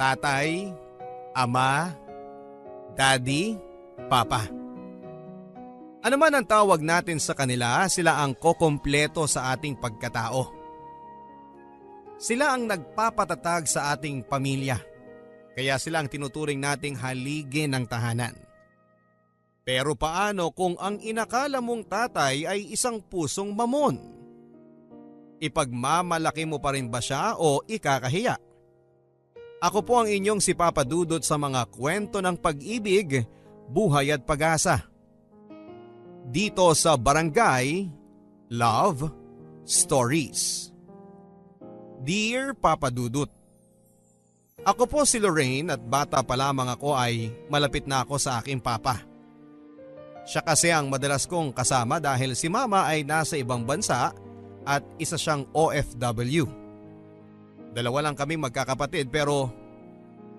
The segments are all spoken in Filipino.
tatay, ama, daddy, papa. Ano man ang tawag natin sa kanila, sila ang kokompleto sa ating pagkatao. Sila ang nagpapatatag sa ating pamilya, kaya sila ang tinuturing nating haligi ng tahanan. Pero paano kung ang inakala mong tatay ay isang pusong mamon? Ipagmamalaki mo pa rin ba siya o ikakahiya? Ako po ang inyong si Papa Dudut sa mga kwento ng pag-ibig, buhay at pag-asa. Dito sa Barangay Love Stories. Dear Papa Dudut, ako po si Lorraine at bata pa lamang ako ay malapit na ako sa aking papa. Siya kasi ang madalas kong kasama dahil si mama ay nasa ibang bansa at isa siyang OFW. Dalawa lang kami magkakapatid pero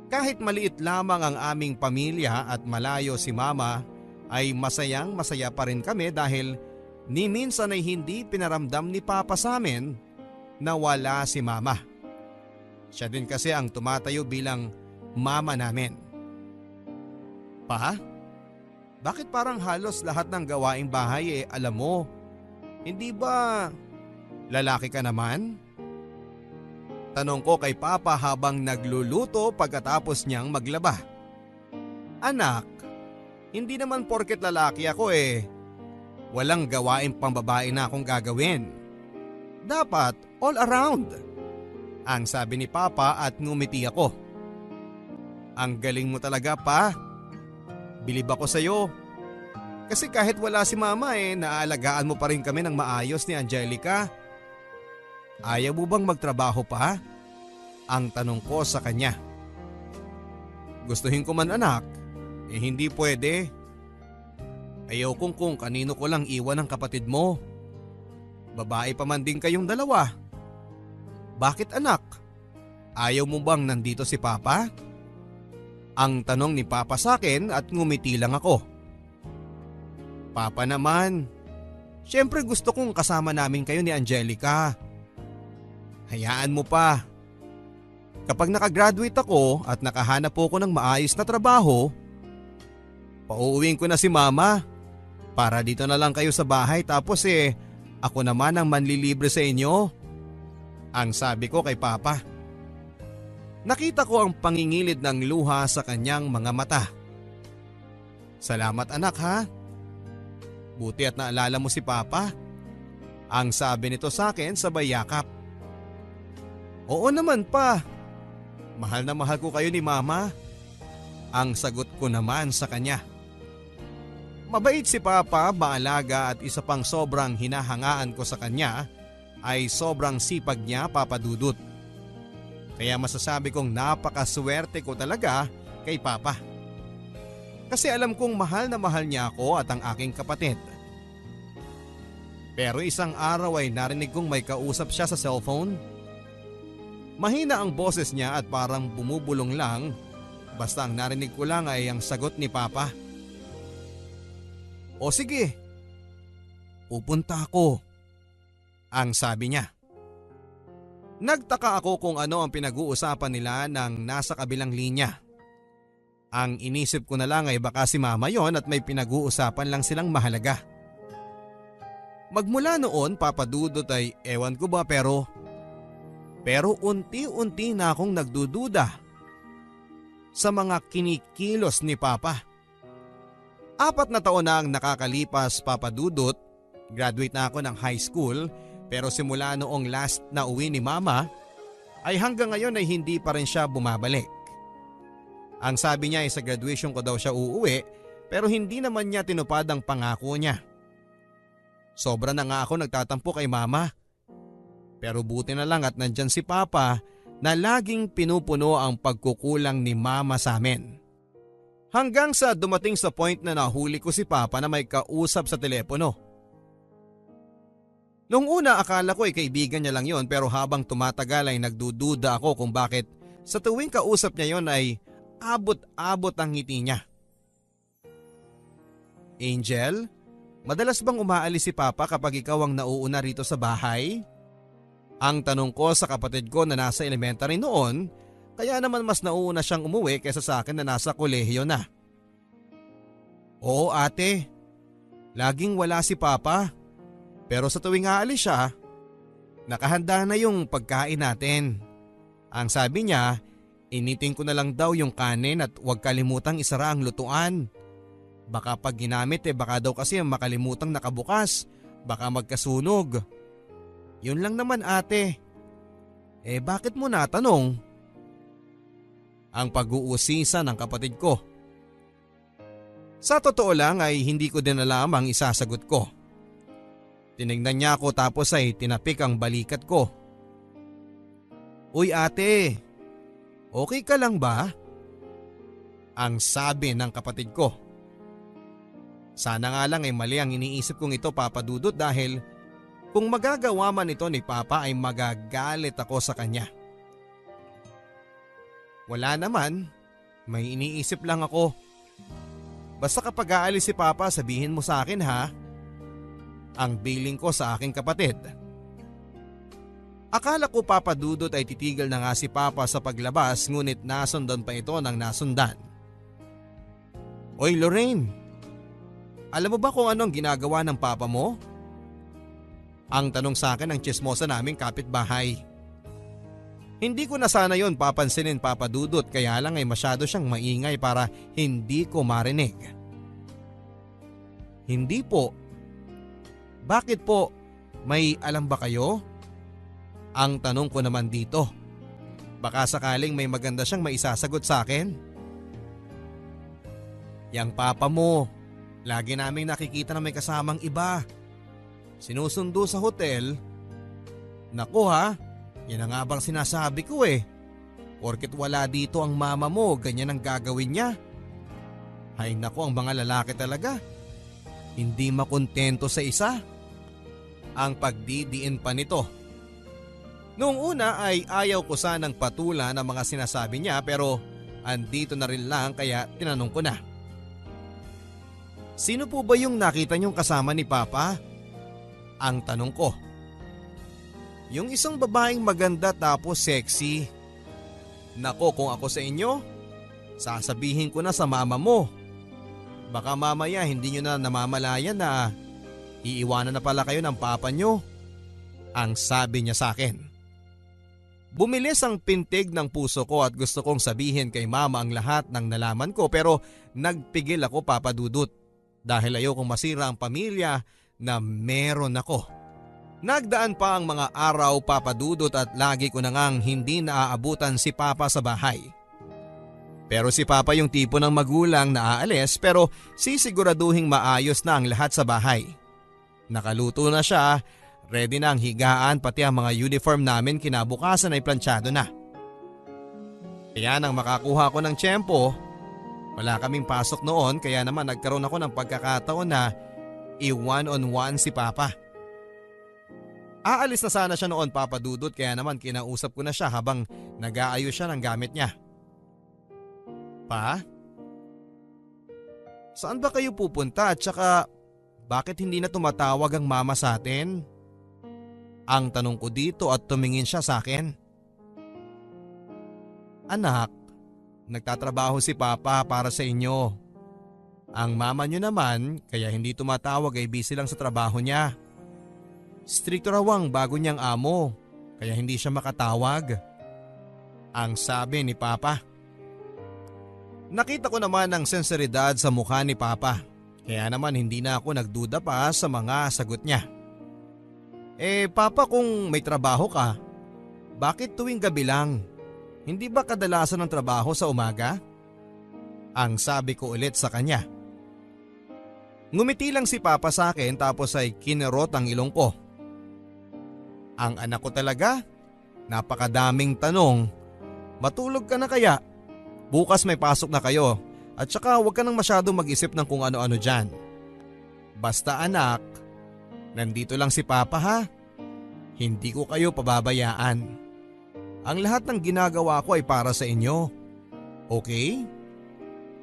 kahit maliit lamang ang aming pamilya at malayo si mama ay masayang masaya pa rin kami dahil ni minsan ay hindi pinaramdam ni papa sa amin na wala si mama. Siya din kasi ang tumatayo bilang mama namin. Pa? Bakit parang halos lahat ng gawaing bahay alam mo? Hindi ba lalaki ka naman? Tanong ko kay papa habang nagluluto pagkatapos niyang maglaba. Anak, hindi naman porket lalaki ako walang gawaing pambabae na akong gagawin. Dapat all around. Ang sabi ni papa at ngumiti ako. Ang galing mo talaga pa. Bilib ako sa'yo. Kasi kahit wala si mama naaalagaan mo pa rin kami ng maayos ni Angelica. Ayaw mo bang magtrabaho pa? Ang tanong ko sa kanya. Gustuhin ko man anak, hindi pwede. Ayaw kung kanino ko lang iwan ang kapatid mo. Babae pa man din kayong dalawa. Bakit anak? Ayaw mo bang nandito si papa? Ang tanong ni papa sa akin at ngumiti lang ako. Papa naman, syempre gusto kong kasama namin kayo ni Angelica. Hayaan mo pa. Kapag nakagraduate ako at nakahanap po ko ng maayos na trabaho, pauuwiin ko na si mama para dito na lang kayo sa bahay tapos ako naman ang manlilibre sa inyo. Ang sabi ko kay papa. Nakita ko ang pangingilid ng luha sa kanyang mga mata. Salamat anak ha. Buti at naalala mo si papa. Ang sabi nito sa akin sabay yakap. Oo naman pa. Mahal na mahal ko kayo ni mama. Ang sagot ko naman sa kanya. Mabait si papa, maalaga at isa pang sobrang hinahangaan ko sa kanya ay sobrang sipag niya, Papa Dudut. Kaya masasabi kong napakaswerte ko talaga kay papa. Kasi alam kong mahal na mahal niya ako at ang aking kapatid. Pero isang araw ay narinig kong may kausap siya sa cellphone. Mahina ang boses niya at parang bumubulong lang. Basta ang narinig ko lang ay ang sagot ni papa. O sige, pupunta ako. Ang sabi niya. Nagtaka ako kung ano ang pinag-uusapan nila nang nasa kabilang linya. Ang inisip ko na lang ay baka si mama yon at may pinag-uusapan lang silang mahalaga. Magmula noon Papa Dudut ay ewan ko ba pero unti-unti na akong nagdududa sa mga kinikilos ni papa. 4 na taon na ang nakakalipas Papa Dudut, graduate na ako ng high school. Pero simula noong last na uwi ni mama ay hanggang ngayon ay hindi pa rin siya bumabalik. Ang sabi niya ay sa graduation ko daw siya uuwi pero hindi naman niya tinupad ang pangako niya. Sobra na nga ako nagtatampo kay mama. Pero buti na lang at nandyan si papa na laging pinupuno ang pagkukulang ni mama sa amin. Hanggang sa dumating sa point na nahuli ko si papa na may kausap sa telepono. Noong una akala ko ay kaibigan niya lang yon pero habang tumatagal ay nagdududa ako kung bakit sa tuwing kausap niya yon ay abot-abot ang ngiti niya. Angel, madalas bang umaalis si papa kapag ikaw ang nauuna rito sa bahay? Ang tanong ko sa kapatid ko na nasa elementary noon Kaya naman mas nauna siyang umuwi kaysa sa akin na nasa kolehiyo na. Oo ate, laging wala si Papa. Pero sa tuwing aalis siya, nakahanda na yung pagkain natin. Ang sabi niya, initin ko na lang daw yung kanin at huwag kalimutang isara ang lutuan. Baka pag ginamit baka daw kasi makalimutang nakabukas, baka magkasunog. Yun lang naman ate. Bakit mo natanong? Ang pag-uusisa ng kapatid ko. Sa totoo lang ay hindi ko din alam ang isasagot ko. Tinignan niya ako tapos ay tinapik ang balikat ko. Uy ate, okay ka lang ba? Ang sabi ng kapatid ko. Sana nga lang ay mali ang iniisip kong ito Papa Dudut dahil kung magagawa man ito ni Papa ay magagalit ako sa kanya. Wala naman, may iniisip lang ako. Basta kapag aalis si Papa sabihin mo sa akin ha. Ang billing ko sa aking kapatid. Akala ko Papa Dudut ay titigil na nga si Papa sa paglabas ngunit nasundan pa ito ng nasundan. Oy Lorraine, alam mo ba kung anong ginagawa ng Papa mo? Ang tanong sa akin ng tsismosa naming kapitbahay. Hindi ko na sana yon papansinin Papa Dudut kaya lang ay masyado siyang maingay para hindi ko marinig. Hindi po. Bakit po? May alam ba kayo? Ang tanong ko naman dito. Baka sakaling may maganda siyang maisasagot sa akin. Yang Papa mo, lagi naming nakikita na may kasamang iba. Sinusundo sa hotel. Naku ha, yan ang nga bang sinasabi ko Porket wala dito ang mama mo, ganyan ang gagawin niya. Ay naku, ang mga lalaki talaga. Hindi makontento sa isa. Ang pagdidiin pa nito. Noong una ay ayaw ko sanang patulan ang mga sinasabi niya pero andito na rin lang kaya tinanong ko na. Sino po ba yung nakita niyong kasama ni Papa? Ang tanong ko. Yung isang babaeng maganda tapos sexy. Nako kung ako sa inyo, sasabihin ko na sa mama mo. Baka mamaya hindi nyo na namamalayan na iiwanan na pala kayo ng papa nyo. Ang sabi niya sa akin. Bumilis ang pintig ng puso ko at gusto kong sabihin kay mama ang lahat ng nalaman ko pero nagpigil ako Papa Dudut dahil ayokong masira ang pamilya na meron ako. Nagdaan pa ang mga araw Papa Dudut at lagi ko na ngang hindi naaabutan si Papa sa bahay. Pero si Papa yung tipo ng magulang na aalis pero sisiguraduhing maayos na ang lahat sa bahay. Nakaluto na siya, ready na ang higaan pati ang mga uniform namin kinabukasan ay planchado na. Kaya nang makakuha ko ng tiyempo, wala kaming pasok noon kaya naman nagkaroon ako ng pagkakataon na i-one-on-one si Papa. Aalis na sana siya noon Papa Dudut kaya naman kinausap ko na siya habang nag-aayos siya ng gamit niya. Pa? Saan ba kayo pupunta at saka bakit hindi na tumatawag ang mama sa atin? Ang tanong ko dito at tumingin siya sa akin. Anak, nagtatrabaho si Papa para sa inyo. Ang mama niyo naman kaya hindi tumatawag ay busy lang sa trabaho niya. Stricto raw ang bago niyang amo kaya hindi siya makatawag. Ang sabi ni Papa. Nakita ko naman ang senseridad sa mukha ni Papa kaya naman hindi na ako nagduda pa sa mga sagot niya. Papa kung may trabaho ka, bakit tuwing gabi lang? Hindi ba kadalasan ng trabaho sa umaga? Ang sabi ko ulit sa kanya. Ngumiti lang si Papa sa akin tapos ay kinerot ang ilong ko. Ang anak ko talaga? Napakadaming tanong. Matulog ka na kaya? Bukas may pasok na kayo at saka huwag ka nang masyadong mag-isip ng kung ano-ano dyan. Basta anak, nandito lang si Papa ha. Hindi ko kayo pababayaan. Ang lahat ng ginagawa ko ay para sa inyo. Okay?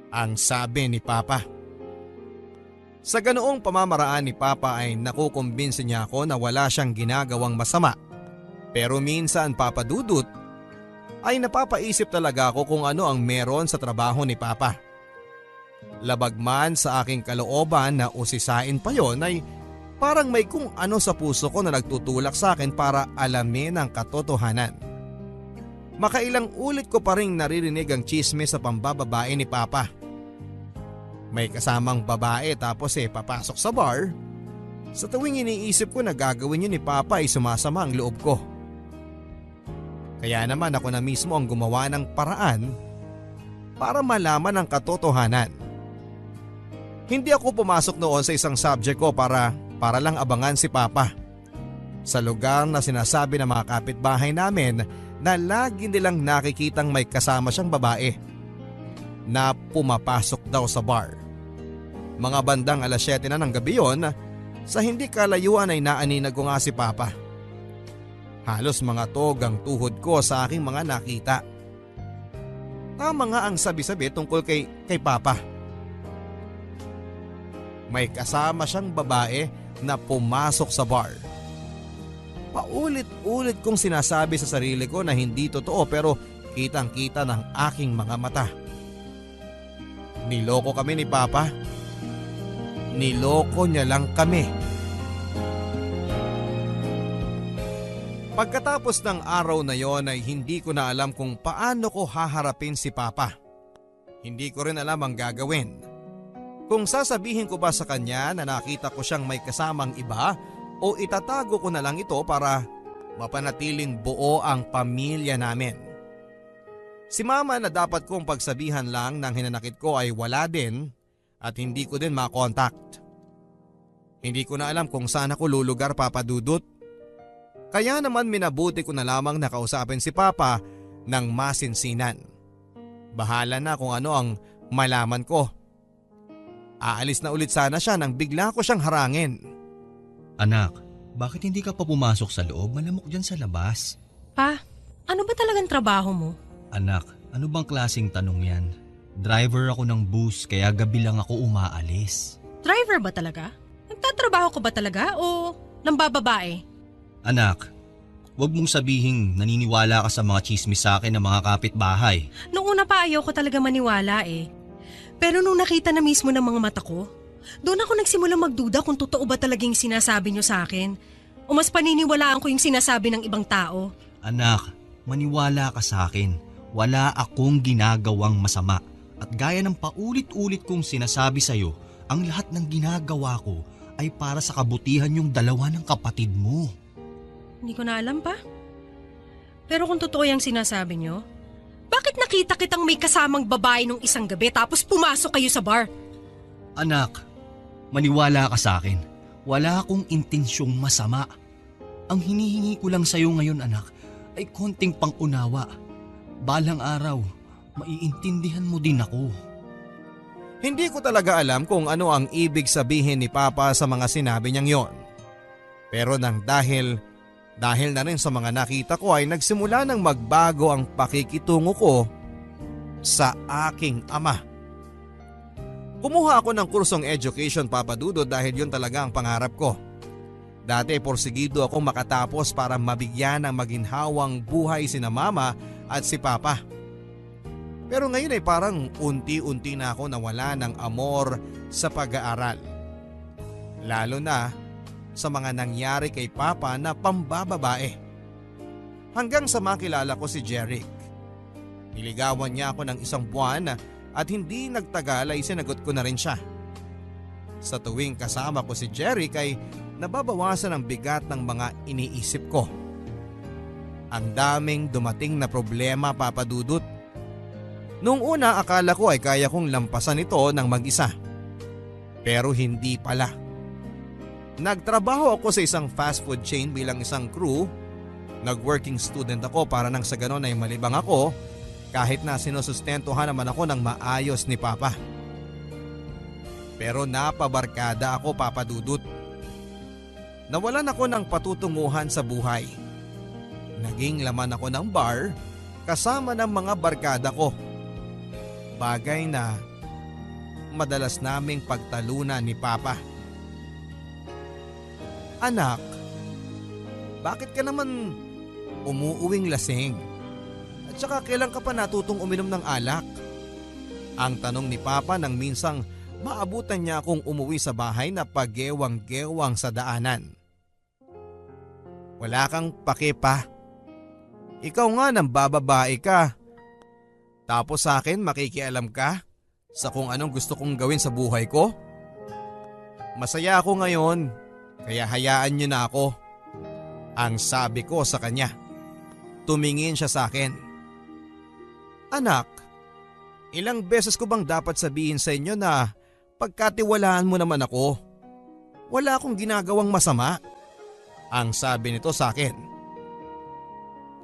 Ang sabi ni Papa. Sa ganoong pamamaraan ni Papa ay nakukumbinsi niya ako na wala siyang ginagawang masama. Pero minsan Papa Dudut, ay napapaisip talaga ako kung ano ang meron sa trabaho ni Papa. Labag man sa aking kalooban na usisain pa yon ay parang may kung ano sa puso ko na nagtutulak sa akin para alamin ang katotohanan. Makailang ulit ko pa rin naririnig ang tsisme sa pambababae ni Papa. May kasamang babae tapos papasok sa bar. Sa tuwing iniisip ko na gagawin yun ni Papa ay sumasama ang loob ko. Kaya naman ako na mismo ang gumawa ng paraan para malaman ang katotohanan. Hindi ako pumasok noon sa isang subject ko para lang abangan si Papa. Sa lugar na sinasabi ng mga kapitbahay namin na lagi nilang nakikitang may kasama siyang babae na pumapasok daw sa bar. Mga bandang 7:00 na ng gabi yon, sa hindi kalayuan ay naaninag ko nga si Papa. Halos mga togang tuhod ko sa aking mga nakita. Tama nga ang sabi-sabi tungkol kay Papa. May kasama siyang babae na pumasok sa bar. Paulit-ulit kong sinasabi sa sarili ko na hindi totoo pero kitang-kita ng aking mga mata. Niloko kami ni Papa. Niloko niya lang kami. Pagkatapos ng araw na yon ay hindi ko na alam kung paano ko haharapin si Papa. Hindi ko rin alam ang gagawin. Kung sasabihin ko ba sa kanya na nakita ko siyang may kasamang iba o itatago ko na lang ito para mapanatiling buo ang pamilya namin. Si Mama na dapat kong pagsabihan lang ng hinanakit ko ay wala din at hindi ko din makontakt. Hindi ko na alam kung saan ako lulugar, Papa Dudut. Kaya naman minabuti ko na lamang nakausapin si Papa ng masinsinan. Bahala na kung ano ang malaman ko. Aalis na ulit sana siya nang bigla ko siyang harangin. Anak, bakit hindi ka pa pumasok sa loob? Malamok dyan sa labas. Pa, ano ba talagang trabaho mo? Anak, ano bang klaseng tanong yan? Driver ako ng bus kaya gabi lang ako umaalis. Driver ba talaga? Nagtatrabaho ka ba talaga o nambababae? Anak, wag mong sabihing naniniwala ka sa mga chismis sa akin ng mga kapitbahay. Noong una pa ayaw ko talaga maniwala eh. Pero nung nakita na mismo ng mga mata ko, doon ako nagsimulang magduda kung totoo ba talagang sinasabi niyo sa akin. O mas paniniwalaan ko yung sinasabi ng ibang tao. Anak, maniwala ka sa akin. Wala akong ginagawang masama. At gaya ng paulit-ulit kong sinasabi sa'yo, ang lahat ng ginagawa ko ay para sa kabutihan yung dalawa ng kapatid mo. Hindi ko na alam pa. Pero kung totoo yung sinasabi niyo, bakit nakita kitang may kasamang babae nung isang gabi tapos pumasok kayo sa bar? Anak, maniwala ka sa akin. Wala akong intensyong masama. Ang hinihingi ko lang sa'yo ngayon, anak, ay konting pang-unawa. Balang araw, maiintindihan mo din ako. Hindi ko talaga alam kung ano ang ibig sabihin ni Papa sa mga sinabi niyang yon. Pero dahil na rin sa mga nakita ko ay nagsimula nang magbago ang pakikitungo ko sa aking ama. Kumuha ako ng kursong education, Papa Dudut, dahil yun talaga ang pangarap ko. Dati porsigido akong makatapos para mabigyan ng maginhawang buhay sina Mama at si Papa. Pero ngayon ay parang unti-unti na ako nawala ng amor sa pag-aaral. Lalo na sa mga nangyari kay Papa na pambababae. Hanggang sa makilala ko si Jeric. Niligawan niya ako ng 1 buwan at hindi nagtagal ay sinagot ko na rin siya. Sa tuwing kasama ko si Jeric ay nababawasan ang bigat ng mga iniisip ko. Ang daming dumating na problema, Papa Dudut. Noong una akala ko ay kaya kong lampasan ito ng mag-isa. Pero hindi pala. Nagtrabaho ako sa isang fast food chain bilang isang crew. Nag-working student ako para nang sa ganon ay malibang ako kahit na sinusustentuhan naman ako ng maayos ni Papa. Pero napabarkada ako, Papa Dudut. Nawalan ako ng patutunguhan sa buhay. Naging laman ako ng bar kasama ng mga barkada ko. Bagay na madalas naming pagtalunan ni Papa. Anak, bakit ka naman umuuwing lasing? At saka kailan ka pa natutong uminom ng alak? Ang tanong ni Papa nang minsang maabutan niya akong umuwi sa bahay na pagewang-gewang sa daanan. Wala kang pake pa. Ikaw nga nang bababae ka. Tapos sa akin makikialam ka sa kung anong gusto kong gawin sa buhay ko? Masaya ako ngayon, kaya hayaan niyo na ako. Ang sabi ko sa kanya. Tumingin siya sa akin. Anak, ilang beses ko bang dapat sabihin sa inyo na pagkatiwalaan mo naman ako? Wala akong ginagawang masama. Ang sabi nito sa akin.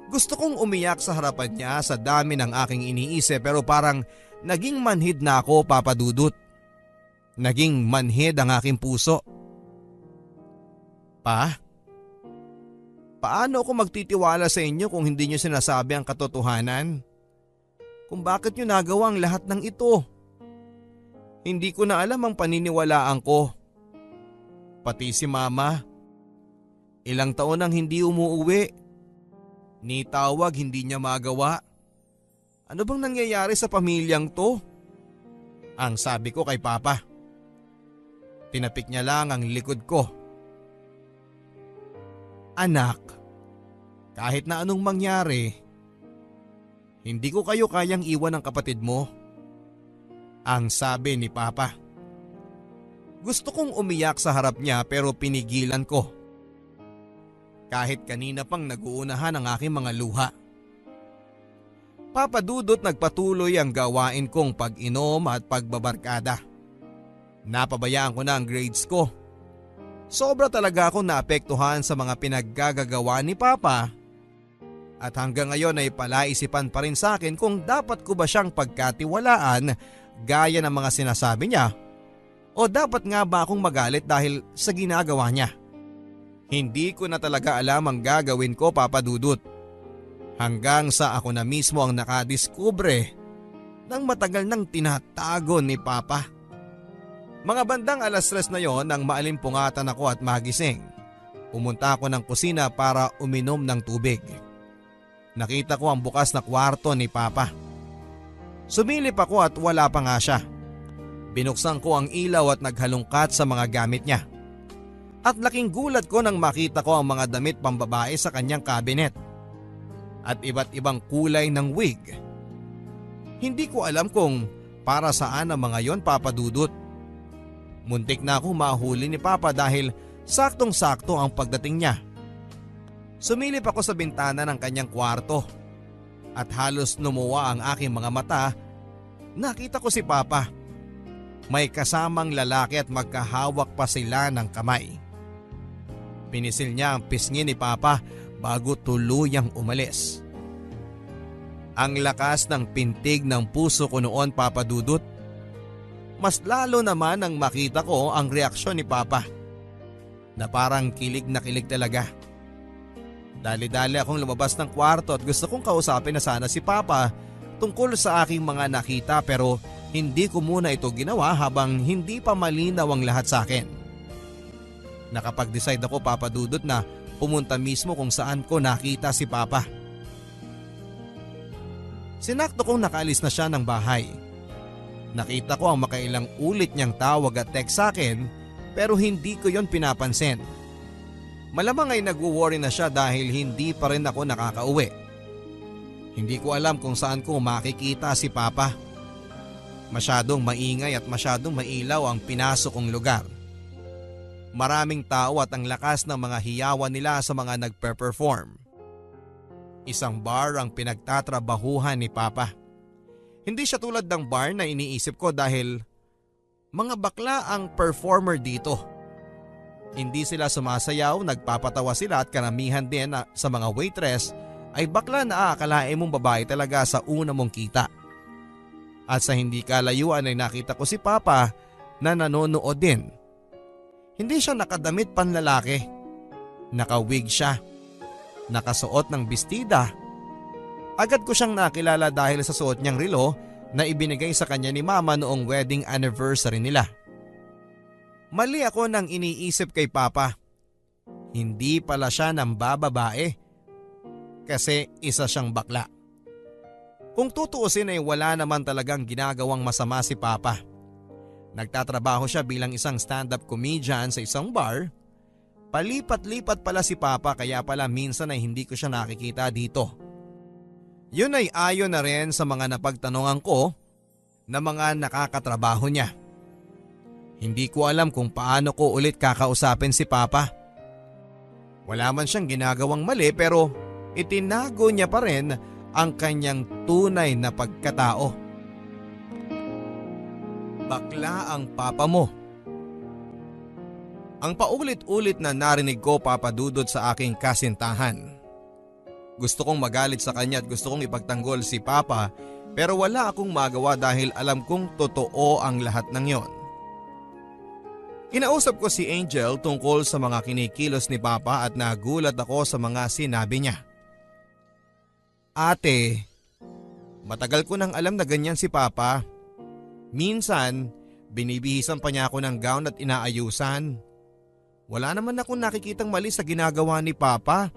Gusto kong umiyak sa harapan niya sa dami ng aking iniisip pero parang naging manhid na ako, Papa Dudut. Naging manhid ang aking puso. Pa, paano ako magtitiwala sa inyo kung hindi niyo sinasabi ang katotohanan? Kung bakit niyo nagawa ang lahat ng ito? Hindi ko na alam ang paniniwalaan ko. Pati si Mama. Ilang taon nang hindi umuuwi. Ni tawag hindi niya magawa. Ano bang nangyayari sa pamilyang to? Ang sabi ko kay Papa. Tinapik niya lang ang likod ko. Anak, kahit na anong mangyari, hindi ko kayo kayang iwan ng kapatid mo. Ang sabi ni Papa. Gusto kong umiyak sa harap niya pero pinigilan ko. Kahit kanina pang nag-uunahan ang aking mga luha. Papa Dudut, nagpatuloy ang gawain kong pag-inom at pagbabarkada. Napabayaan ko na ang grades ko. Sobra talaga akong naapektuhan sa mga pinaggagawa ni Papa. At hanggang ngayon ay palaisipan pa rin sa akin kung dapat ko ba siyang pagkatiwalaan gaya ng mga sinasabi niya o dapat nga ba akong magalit dahil sa ginagawa niya. Hindi ko na talaga alam ang gagawin ko, Papa Dudut. Hanggang sa ako na mismo ang nakadiskubre ng matagal nang tinatago ni Papa. Mga bandang 3:00 na yon nang maalimpungatan ako at magising. Pumunta ako ng kusina para uminom ng tubig. Nakita ko ang bukas na kwarto ni Papa. Sumilip ako at wala pa nga siya. Binuksan ko ang ilaw at naghalungkat sa mga gamit niya. At laking gulat ko nang makita ko ang mga damit pambabae sa kanyang cabinet. At iba't ibang kulay ng wig. Hindi ko alam kung para saan ang mga yon, Papa Dudut. Muntik na akong mahuli ni Papa dahil saktong-sakto ang pagdating niya. Sumilip ako sa bintana ng kanyang kwarto. At halos lumuwa ang aking mga mata. Nakita ko si Papa. May kasamang lalaki at magkahawak pa sila ng kamay. Pinisil niya ang pisngi ni Papa bago tuluyang umalis. Ang lakas ng pintig ng puso ko noon, Papa Dudut. Mas lalo naman nang makita ko ang reaksyon ni Papa. Na parang kilig na kilig talaga. Dali-dali akong lumabas ng kwarto at gusto kong kausapin na sana si Papa tungkol sa aking mga nakita pero hindi ko muna ito ginawa habang hindi pa malinaw ang lahat sa akin. Nakapag-decide ako, Papa Dudut, na pumunta mismo kung saan ko nakita si Papa. Sinakto kong nakaalis na siya ng bahay. Nakita ko ang makailang ulit niyang tawag at text sa akin pero hindi ko yon pinapansin. Malamang ay nagwo-worry na siya dahil hindi pa rin ako nakakauwi. Hindi ko alam kung saan ko makikita si Papa. Masyadong maingay at masyadong mailaw ang pinasok kong lugar. Maraming tao at ang lakas ng mga hiyawan nila sa mga nagpe-perform. Isang bar ang pinagtatrabahuhan ni Papa. Hindi siya tulad ng bar na iniisip ko dahil mga bakla ang performer dito. Hindi sila sumasayaw, nagpapatawa sila at karamihan din sa mga waitress ay bakla na aakalain mong babae talaga sa una mong kita. At sa hindi kalayuan ay nakita ko si Papa na nanonood din. Hindi siya nakadamit panlalaki. Nakawig siya. Nakasuot ng bestida. Agad ko siyang nakilala dahil sa suot niyang relo na ibinigay sa kanya ni Mama noong wedding anniversary nila. Mali ako nang iniisip kay Papa. Hindi pala siya ng bababae. Kasi isa siyang bakla. Kung tutuusin ay wala naman talagang ginagawang masama si Papa. Nagtatrabaho siya bilang isang stand-up comedian sa isang bar. Palipat-lipat pala si Papa kaya pala minsan ay hindi ko siya nakikita dito. Yun ay ayon na rin sa mga napagtanungan ko na mga nakakatrabaho niya. Hindi ko alam kung paano ko ulit kakausapin si Papa. Wala man siyang ginagawang mali pero itinago niya pa rin ang kanyang tunay na pagkatao. Bakla ang papa mo. Ang paulit-ulit na narinig ko, Papa Dudut, sa aking kasintahan. Gusto kong magalit sa kanya at gusto kong ipagtanggol si Papa pero wala akong magawa dahil alam kong totoo ang lahat ng yon. Kinausap ko si Angel tungkol sa mga kinikilos ni Papa at nagulat ako sa mga sinabi niya. Ate, matagal ko nang alam na ganyan si Papa. Minsan, binibihisan pa niya ako ng gown at inaayusan. Wala naman akong nakikitang mali sa ginagawa ni Papa.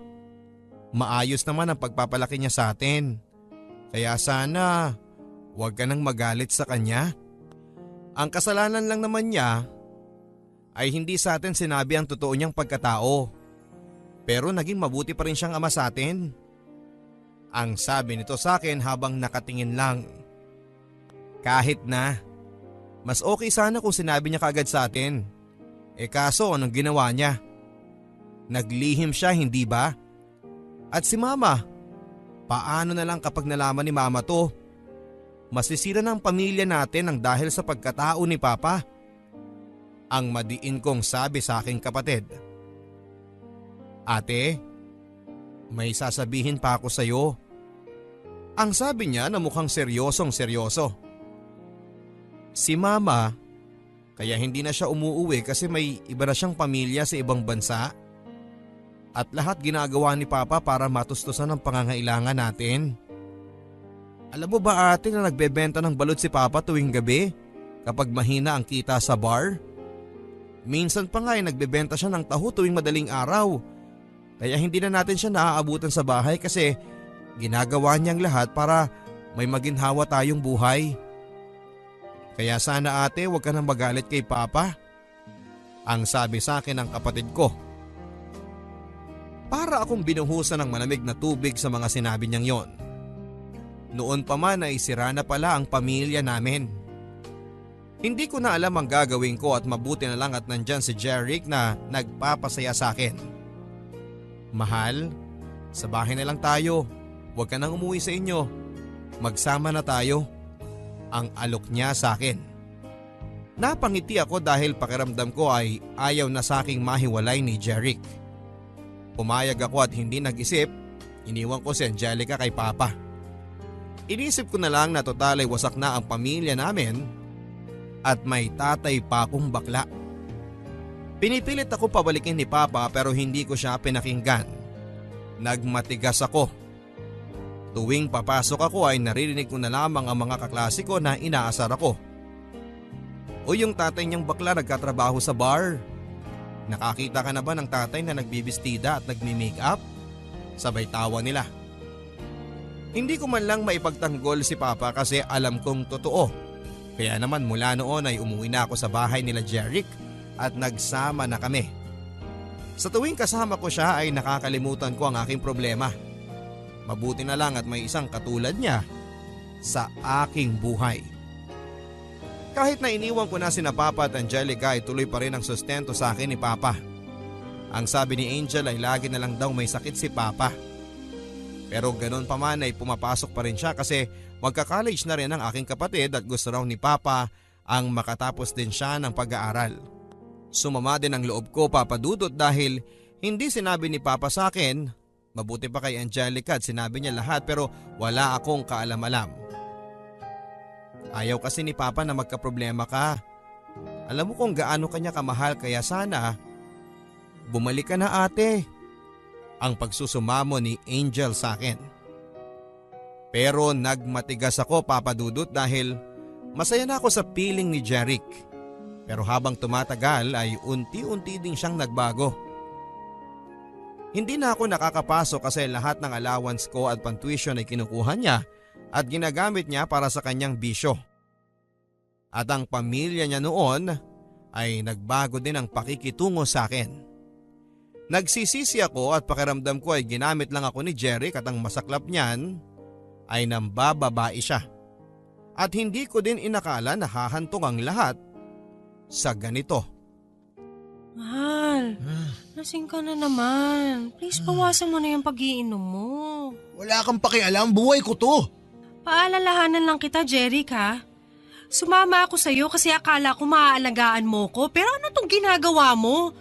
Maayos naman ang pagpapalaki niya sa atin. Kaya sana, huwag ka nang magalit sa kanya. Ang kasalanan lang naman niya ay hindi sa atin sinabi ang totoo niyang pagkatao. Pero naging mabuti pa rin siyang ama sa atin. Ang sabi nito sa akin habang nakatingin lang. Kahit na, mas okay sana kung sinabi niya kaagad sa atin. Kaso anong ginawa niya? Naglihim siya, hindi ba? At si Mama, paano na lang kapag nalaman ni Mama to? Masisira ng pamilya natin ang dahil sa pagkatao ni Papa. Ang madiin kong sabi sa aking kapatid. Ate, may sasabihin pa ako sa iyo. Ang sabi niya na mukhang seryosong seryoso. Si Mama, kaya hindi na siya umuuwi kasi may iba na siyang pamilya sa ibang bansa. At lahat ginagawa ni Papa para matustusan ang pangangailangan natin. Alam mo ba ate na nagbebenta ng balot si Papa tuwing gabi kapag mahina ang kita sa bar? Minsan pa nga ay nagbebenta siya ng taho tuwing madaling araw. Kaya hindi na natin siya naaabutan sa bahay kasi ginagawa niyang lahat para may maginhawa tayong buhay. Kaya sana ate huwag ka nang magalit kay Papa. Ang sabi sa akin ng kapatid ko. Para akong binuhusan ng malamig na tubig sa mga sinabi niyang yon. Noon pa man ay sira na pala ang pamilya namin. Hindi ko na alam ang gagawin ko at mabuti na lang at nandyan si Jeric na nagpapasaya sa akin. Mahal, sa bahay na lang tayo. Huwag ka nang umuwi sa inyo. Magsama na tayo. Ang alok niya sa akin. Napangiti ako dahil pakiramdam ko ay ayaw na sa aking mahiwalay ni Jeric. Pumayag ako at hindi nag-isip, iniwan ko si Angelica kay Papa. Inisip ko na lang na total ay wasak na ang pamilya namin at may tatay pa akong bakla. Pinipilit ako pabalikin ni Papa pero hindi ko siya pinakinggan. Nagmatigas ako. Tuwing papasok ako ay naririnig ko na lamang ang mga kaklase ko na inaasar ako. O yung tatay niyang bakla nagkatrabaho sa bar. Nakakita ka na ba ng tatay na nagbibistida at nagmi-makeup? Sabay tawa nila. Hindi ko man lang maipagtanggol si Papa kasi alam kong totoo. Kaya naman mula noon ay umuwi na ako sa bahay nila Jeric at nagsama na kami. Sa tuwing kasama ko siya ay nakakalimutan ko ang aking problema. Mabuti na lang at may isang katulad niya sa aking buhay. Kahit na iniwan ko na sina Papa at Angelica ay tuloy pa rin ang sustento sa akin ni Papa. Ang sabi ni Angel ay lagi na lang daw may sakit si Papa. Pero ganoon pa man ay pumapasok pa rin siya kasi magka-college na rin ang aking kapatid at gusto raw ni Papa ang makatapos din siya ng pag-aaral. Sumama din ang loob ko, Papa Dudut, dahil hindi sinabi ni Papa sa akin. Mabuti pa kay Angelica at sinabi niya lahat pero wala akong kaalam-alam. Ayaw kasi ni Papa na magkaproblema ka. Alam mo kung gaano kanya kamahal kaya sana bumalik ka na ate. Ang pagsusumamo ni Angel sa akin. Pero nagmatigas ako, Papa Dudut, dahil masaya na ako sa piling ni Jeric. Pero habang tumatagal ay unti-unti din siyang nagbago. Hindi na ako nakakapasok kasi lahat ng allowance ko at pantuition ay kinukuha niya at ginagamit niya para sa kanyang bisyo. At ang pamilya niya noon ay nagbago din ang pakikitungo sa akin. Nagsisisi ako at pakiramdam ko ay ginamit lang ako ni Jeric at ang masaklap niyan ay nambababae siya. At hindi ko din inakala na hahantong ang lahat sa ganito. Mahal, lasing ka na naman. Please bawasan mo na yung pag-iinom mo. Wala kang pakialam, buhay ko to. Paalalahanan lang kita, Jeric ha. Sumama ako sa'yo kasi akala ko maaalagaan mo ko, pero ano tong ginagawa mo?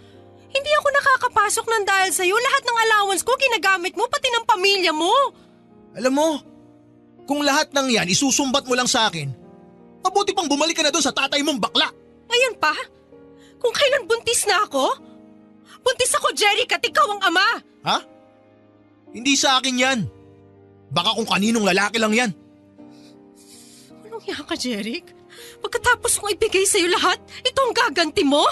Hindi ako nakakapasok ng dahil sa'yo. Lahat ng allowance ko ginagamit mo, pati ng pamilya mo. Alam mo, kung lahat ng yan isusumbat mo lang sa akin, mabuti pang bumalik ka na doon sa tatay mong bakla. Ngayon pa? Kung kailan buntis na ako? Buntis ako, Jeric, at ikaw ang ama. Ha? Hindi sa akin yan. Baka kung kaninong lalaki lang yan. Anong yan ka, Jeric? Pagkatapos kong ibigay sa'yo lahat, ito ang gaganti mo?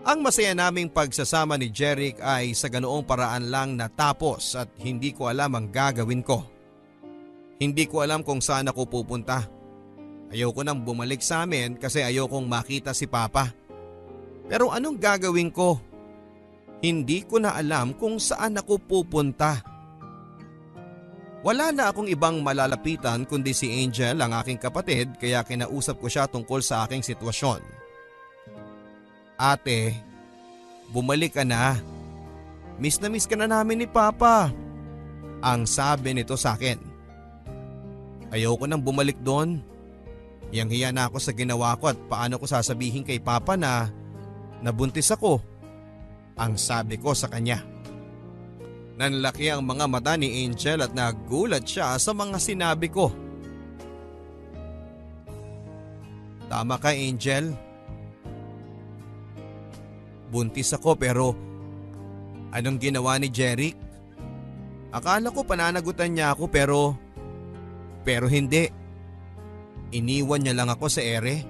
Ang masaya naming pagsasama ni Jeric ay sa ganoong paraan lang natapos at hindi ko alam ang gagawin ko. Hindi ko alam kung saan ako pupunta. Ayoko nang bumalik sa amin kasi ayokong makita si Papa. Pero anong gagawin ko? Hindi ko na alam kung saan ako pupunta. Wala na akong ibang malalapitan kundi si Angel, ang aking kapatid, kaya kinausap ko siya tungkol sa aking sitwasyon. Ate, bumalik ka na. Miss na miss ka na namin ni Papa. Ang sabi nito sa akin. Ayoko nang bumalik doon. Hiyang-hiya na ako sa ginawa ko at paano ko sasabihin kay Papa na nabuntis ako. Ang sabi ko sa kanya. Nanlaki ang mga mata ni Angel at nagulat siya sa mga sinabi ko. Tama ka, Angel. Buntis ako pero anong ginawa ni Jeric? Akala ko pananagutan niya ako pero hindi. Iniwan niya lang ako sa ere.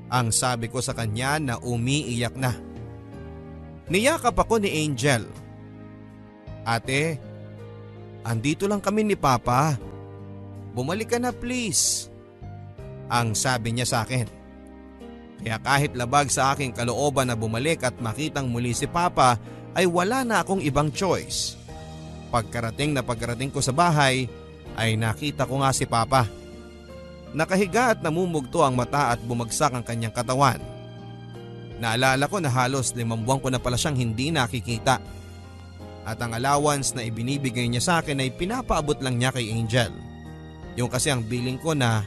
Ang sabi ko sa kanya na umiiyak na. Niyakap ako ni Angel. Ate, andito lang kami ni Papa. Bumalik ka na please. Ang sabi niya sa akin. Kaya kahit labag sa aking kalooban na bumalik at makitang muli si Papa ay wala na akong ibang choice. Pagkarating ko sa bahay ay nakita ko nga si Papa. Nakahiga at namumugto ang mata at bumagsak ang kanyang katawan. Naalala ko na halos 5 buwan ko na pala siyang hindi nakikita. At ang allowance na ibinibigay niya sa akin ay pinapaabot lang niya kay Angel. Yung kasi ang billing ko na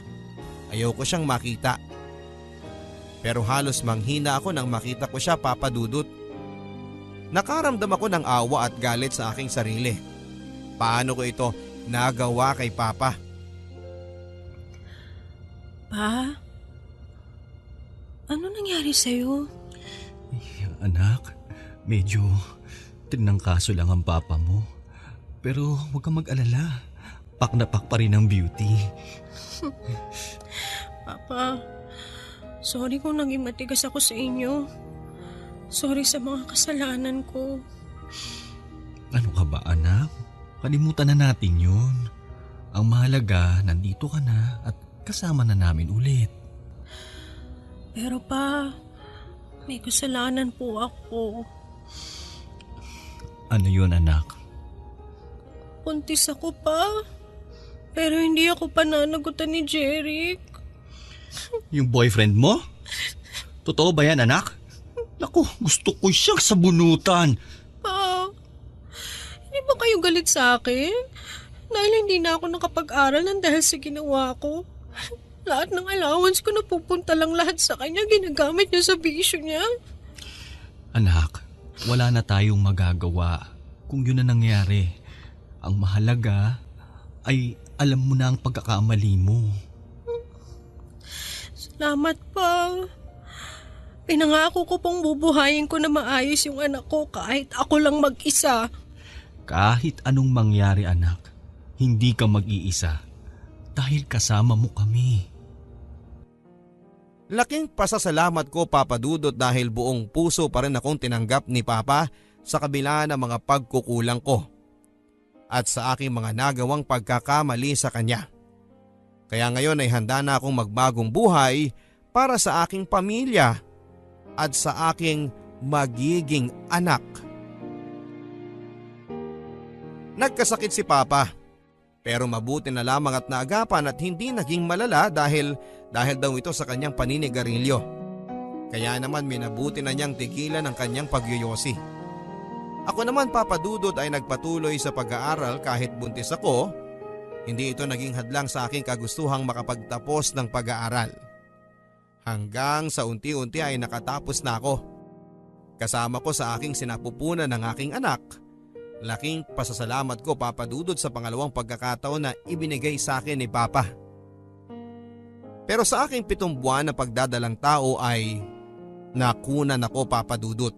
ayaw ko siyang makita. Pero halos manghina ako nang makita ko siya, Papa Dudut. Nakaramdam ako ng awa at galit sa aking sarili. Paano ko ito nagawa kay Papa? Pa? Ano nangyari sa'yo? Anak, medyo tinangkaso lang ang papa mo. Pero huwag kang mag-alala. Pak na pak pa rin ang beauty. Papa, sorry kung naging matigas ako sa inyo. Sorry sa mga kasalanan ko. Ano ka ba, anak? Kalimutan na natin yun. Ang mahalaga, nandito ka na at kasama na namin ulit. Pero pa, may kasalanan po ako. Ano yun, anak? Buntis ako pa. Pero hindi ako pananagutan ni Jeric. Yung boyfriend mo? Totoo ba yan, anak? Naku, gusto ko siyang sabunutan. Pa, hindi ba kayo galit sa akin? Dahil hindi na ako nakapag-aral ng dahil sa ginawa ko. Lahat ng allowance ko napupunta lang lahat sa kanya, ginagamit niya sa bisyo niya. Anak, wala na tayong magagawa kung yun na nangyari. Ang mahalaga ay alam mo na ang pagkakamali mo. Salamat pa. Pinangako ko pong bubuhayin ko na maayos yung anak ko kahit ako lang mag-isa. Kahit anong mangyari, anak, hindi ka mag-iisa dahil kasama mo kami. Laking pasasalamat ko, Papa Dudut, dahil buong puso pa rin akong tinanggap ni Papa sa kabila ng mga pagkukulang ko. at sa aking mga nagawang pagkakamali sa kanya. Kaya ngayon ay handa na akong magbagong buhay para sa aking pamilya at sa aking magiging anak. Nagkasakit si Papa, pero mabuti na lamang at naagapan at hindi naging malala dahil daw ito sa kanyang paninigarilyo. Kaya naman minabuti na niyang tigilan ang kanyang pagyoyosi. Ako naman, Papa Dudut, ay nagpatuloy sa pag-aaral kahit buntis ako. Hindi ito naging hadlang sa aking kagustuhang makapagtapos ng pag-aaral. Hanggang sa unti-unti ay nakatapos na ako. Kasama ko sa aking sinapupunan ng aking anak. Laking pasasalamat ko, Papa Dudut, sa pangalawang pagkakataon na ibinigay sa akin ni Papa. Pero sa aking 7 buwan na pagdadalang tao ay nakunan ako, Papa Dudut.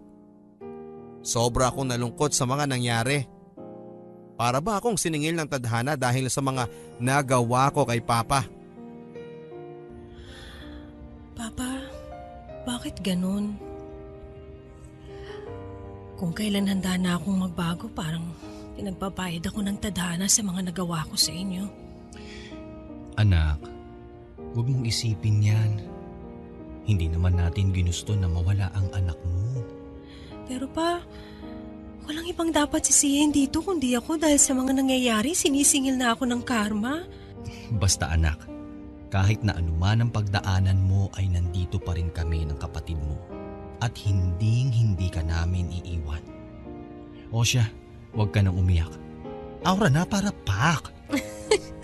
Sobra akong nalungkot sa mga nangyari. Para ba akong siningil ng tadhana dahil sa mga nagawa ko kay Papa? Papa, bakit ganun? Kung kailan handa na akong magbago, parang pinagpapayad ako ng tadhana sa mga nagawa ko sa inyo. Anak, huwag mong isipin yan. Hindi naman natin ginusto na mawala ang anak mo. Pero pa, walang ibang dapat sisihin dito kundi ako dahil sa mga nangyayari sinisingil na ako ng karma. Basta anak, kahit na anuman ang pagdaanan mo ay nandito pa rin kami ng kapatid mo at hindi ka namin iiwan. O siya, huwag ka nang umiyak. Aura na para pak.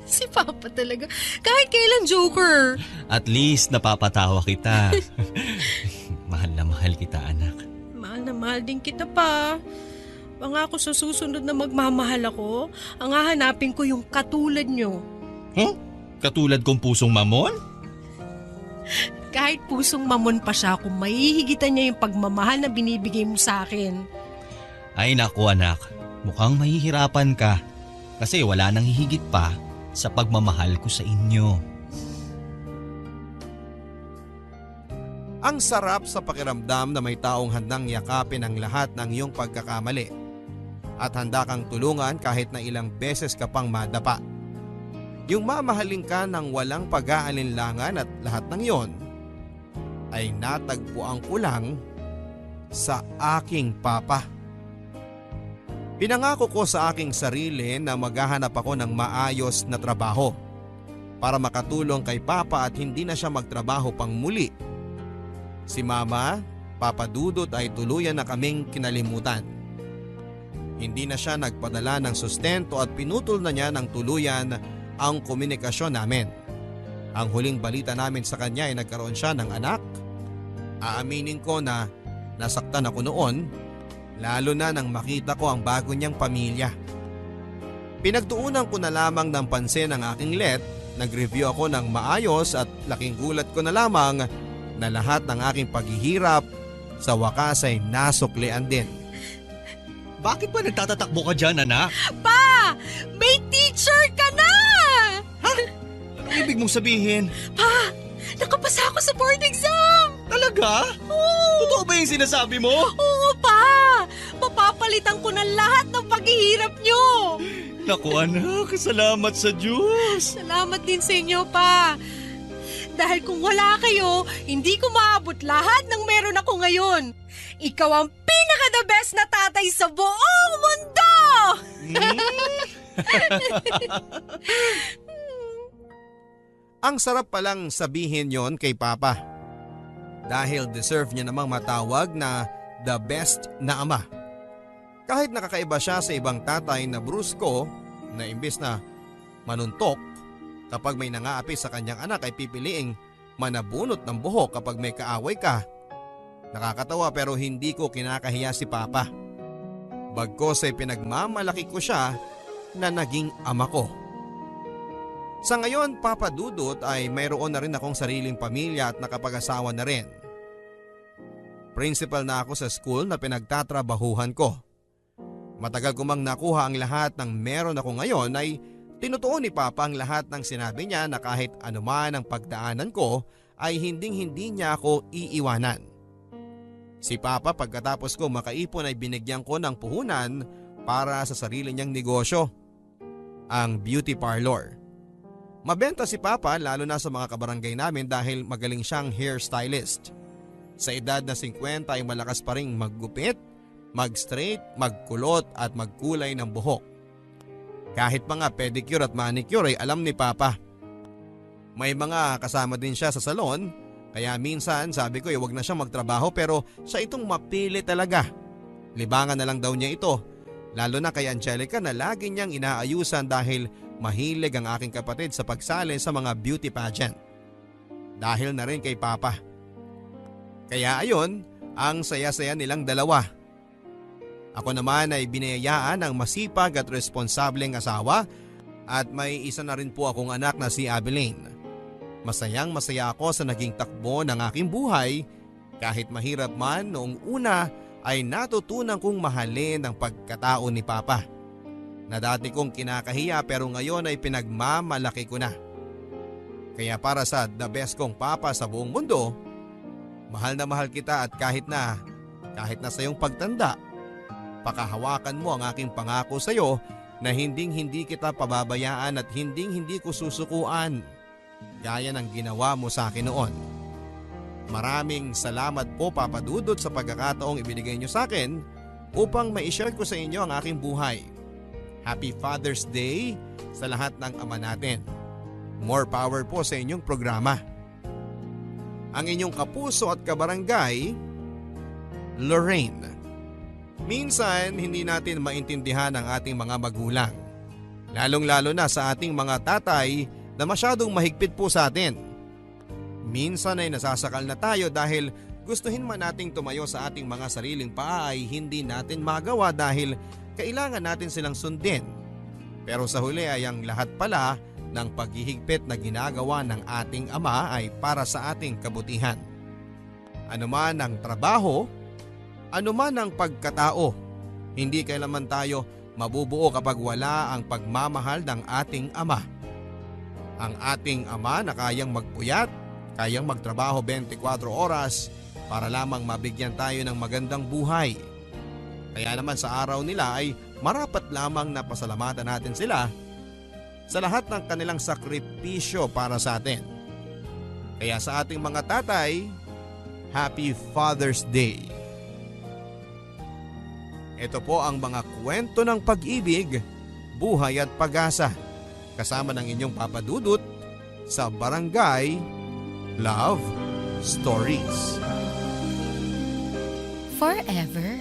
Si Papa talaga, kahit kailan joker. At least napapatawa kita. Mahal na mahal kita, anak. Mahal na mahal din kita pa. Pangako sa susunod na magmamahal ako, ang hahanapin ko yung katulad nyo. Huh? Katulad kong pusong mamon? Kahit pusong mamon pa siya, kung mahihigitan niya yung pagmamahal na binibigay mo sa akin. Ay naku anak, mukhang mahihirapan ka. Kasi wala nang hihigit pa sa pagmamahal ko sa inyo. Ang sarap sa pakiramdam na may taong handang yakapin ang lahat ng iyong pagkakamali at handa kang tulungan kahit na ilang beses ka pang madapa. Yung mamahalin ka ng walang pag-aalinlangan at lahat ng yon ay natagpuan ko lang sa aking Papa. Pinangako ko sa aking sarili na maghahanap ako ng maayos na trabaho para makatulong kay Papa at hindi na siya magtrabaho pang muli. Si Mama, Papa Dudut ay tuluyan na kaming kinalimutan. Hindi na siya nagpadala ng sustento at pinutol na niya ng tuluyan ang komunikasyon namin. Ang huling balita namin sa kanya ay nagkaroon siya ng anak. Aaminin ko na nasaktan ako noon, lalo na nang makita ko ang bago niyang pamilya. Pinagtuunan ko na lamang ng pansin ang aking let, nag-review ako ng maayos at laking gulat ko na lamang na lahat ng aking paghihirap sa wakas ay nasuklian din. Bakit ba nagtatatakbo ka dyan, anak? Pa! May teacher ka na! Anong ibig mong sabihin? Pa! Nakapasa ako sa board exam! Talaga? Oo! Totoo ba yung sinasabi mo? Oo pa! Papapalitan ko na lahat ng paghihirap nyo! Naku anak, salamat sa Diyos. Salamat din sa inyo pa! Dahil kung wala kayo, hindi ko maabot lahat ng meron ako ngayon. Ikaw ang pinaka-the best na tatay sa buong mundo! Ang sarap palang sabihin yon kay Papa. Dahil deserve niya namang matawag na the best na ama. Kahit nakakaiba siya sa ibang tatay na brusko na imbes na manuntok, kapag may nangaapi sa kanyang anak ay pipiliing manabunot ng buhok kapag may kaaway ka. Nakakatawa pero hindi ko kinakahiya si Papa. Bagkos ay pinagmamalaki ko siya na naging ama ko. Sa ngayon, Papa Dudut, ay mayroon na rin akong sariling pamilya at nakapag-asawa na rin. Principal na ako sa school na pinagtatrabahuhan ko. Matagal ko mang nakuha ang lahat ng meron ako ngayon ay tinutuon ni Papa ang lahat ng sinabi niya na kahit anuman ang pagdaanan ko ay hinding-hindi niya ako iiwanan. Si Papa pagkatapos ko makaipon ay binigyan ko ng puhunan para sa sarili niyang negosyo. ang beauty parlor. Mabenta si Papa lalo na sa mga kabarangay namin dahil magaling siyang hairstylist. Sa edad na 50 ay malakas pa ring maggupit, mag-straight, magkulot at magkulay ng buhok. Kahit mga pedicure at manicure ay alam ni Papa. May mga kasama din siya sa salon, kaya minsan sabi ko wag na siyang magtrabaho pero siya itong mapili talaga. Libangan na lang daw niya ito, lalo na kay Angelica na lagi niyang inaayusan dahil mahilig ang aking kapatid sa pagsali sa mga beauty pageant. Dahil na rin kay Papa. Kaya ayon, ang saya-saya nilang dalawa. Ako naman ay binayayaan ng masipag at responsableng asawa at may isa na rin po akong anak na si Abilene. Masayang masaya ako sa naging takbo ng aking buhay kahit mahirap man noong una ay natutunan kong mahalin ang pagkatao ni Papa. Na dati kong kinakahiya pero ngayon ay pinagmamalaki ko na. Kaya para sa the best kong Papa sa buong mundo, mahal na mahal kita at kahit na sa iyong pagtanda, pakahawakan mo ang aking pangako sa iyo na hindi kita pababayaan at hindi ko susukuan gaya ng ginawa mo sa akin noon. Maraming salamat po Papa Dudut sa pagkakataong ibinigay niyo sa akin upang ma-share ko sa inyo ang aking buhay. Happy Father's Day sa lahat ng ama natin. More power po sa inyong programa. Ang inyong kapuso at kabarangay, Lorraine. Minsan hindi natin maintindihan ang ating mga magulang. Lalong-lalo na sa ating mga tatay na masyadong mahigpit po sa atin. Minsan ay nasasakal na tayo dahil gustuhin man nating tumayo sa ating mga sariling paa ay hindi natin magawa dahil kailangan natin silang sundin. Pero sa huli ay ang lahat pala ng paghihigpit na ginagawa ng ating ama ay para sa ating kabutihan. Ano man ang trabaho, ano man ang pagkatao, hindi kailanman tayo mabubuo kapag wala ang pagmamahal ng ating ama. Ang ating ama na kayang magpuyat, kayang magtrabaho 24 oras para lamang mabigyan tayo ng magandang buhay. Kaya naman sa araw nila ay marapat lamang na pasalamatan natin sila sa lahat ng kanilang sakripisyo para sa atin. Kaya sa ating mga tatay, Happy Father's Day. Ito po ang mga kwento ng pag-ibig, buhay at pag-asa kasama ng inyong Papa Dudut sa Barangay Love Stories. Forever.